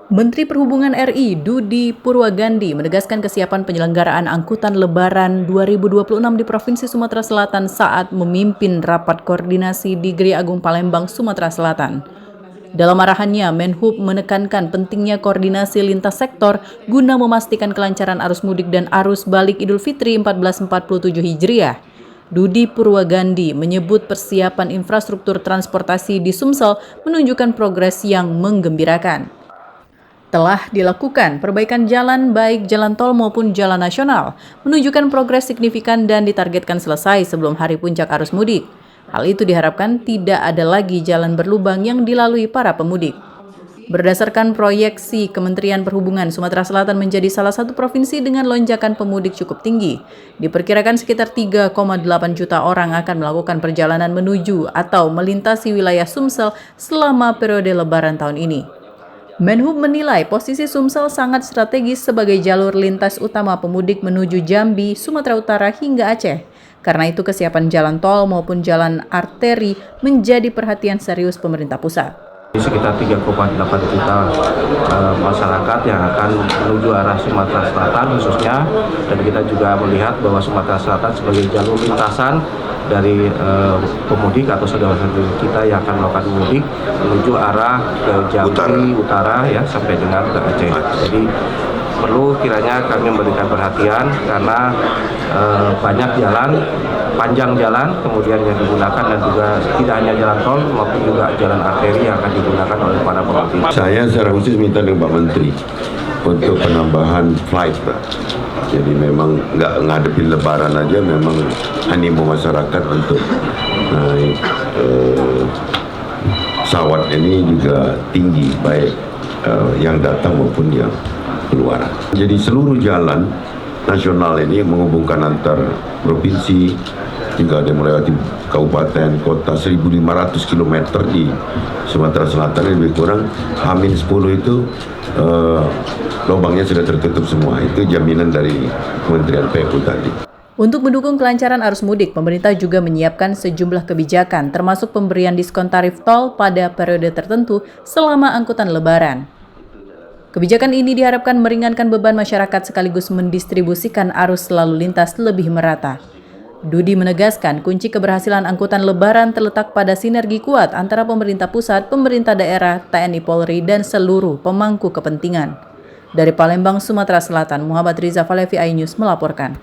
Menteri Perhubungan RI Dudi Purwagandi menegaskan kesiapan penyelenggaraan angkutan Lebaran 2026 di Provinsi Sumatera Selatan saat memimpin rapat koordinasi di Geri Agung Palembang, Sumatera Selatan. Dalam arahannya, Menhub menekankan pentingnya koordinasi lintas sektor guna memastikan kelancaran arus mudik dan arus balik Idul Fitri 1447 Hijriah. Dudi Purwagandi menyebut persiapan infrastruktur transportasi di Sumsel menunjukkan progres yang menggembirakan. Telah dilakukan perbaikan jalan baik jalan tol maupun jalan nasional, menunjukkan progres signifikan dan ditargetkan selesai sebelum hari puncak arus mudik. Hal itu diharapkan tidak ada lagi jalan berlubang yang dilalui para pemudik. Berdasarkan proyeksi Kementerian Perhubungan, Sumatera Selatan menjadi salah satu provinsi dengan lonjakan pemudik cukup tinggi. Diperkirakan sekitar 3,8 juta orang akan melakukan perjalanan menuju atau melintasi wilayah Sumsel selama periode Lebaran tahun ini. Menhub menilai posisi Sumsel sangat strategis sebagai jalur lintas utama pemudik menuju Jambi, Sumatera Utara hingga Aceh. Karena itu kesiapan jalan tol maupun jalan arteri menjadi perhatian serius pemerintah pusat. Sekitar 3,8 juta masyarakat yang akan menuju arah Sumatera Selatan khususnya, dan kita juga melihat bahwa Sumatera Selatan sebagai jalur lintasan dari pemudik atau saudara-saudara kita yang akan melakukan mudik menuju arah ke Jambi Utara ya sampai dengan ke Aceh. Jadi perlu kiranya kami memberikan perhatian karena banyak jalan, panjang jalan kemudian yang digunakan, dan juga tidak hanya jalan tol maupun juga jalan arteri yang akan digunakan oleh para pemudik. Saya secara khusus minta dengan Pak Menteri untuk penambahan flight, Pak. Jadi memang nggak ngadepin Lebaran aja, memang animo masyarakat untuk naik pesawat ini juga tinggi, baik yang datang maupun yang keluar. Jadi seluruh jalan nasional ini menghubungkan antar provinsi, juga ada melewati kabupaten, kota 1.500 km di Sumatera Selatan, lebih kurang H-10 itu lubangnya sudah tertutup semua. Itu jaminan dari Kementerian PU tadi. Untuk mendukung kelancaran arus mudik, pemerintah juga menyiapkan sejumlah kebijakan, termasuk pemberian diskon tarif tol pada periode tertentu selama angkutan Lebaran. Kebijakan ini diharapkan meringankan beban masyarakat sekaligus mendistribusikan arus lalu lintas lebih merata. Dudi menegaskan kunci keberhasilan angkutan Lebaran terletak pada sinergi kuat antara pemerintah pusat, pemerintah daerah, TNI Polri, dan seluruh pemangku kepentingan. Dari Palembang, Sumatera Selatan, Muhammad Riza Falevi, iNews melaporkan.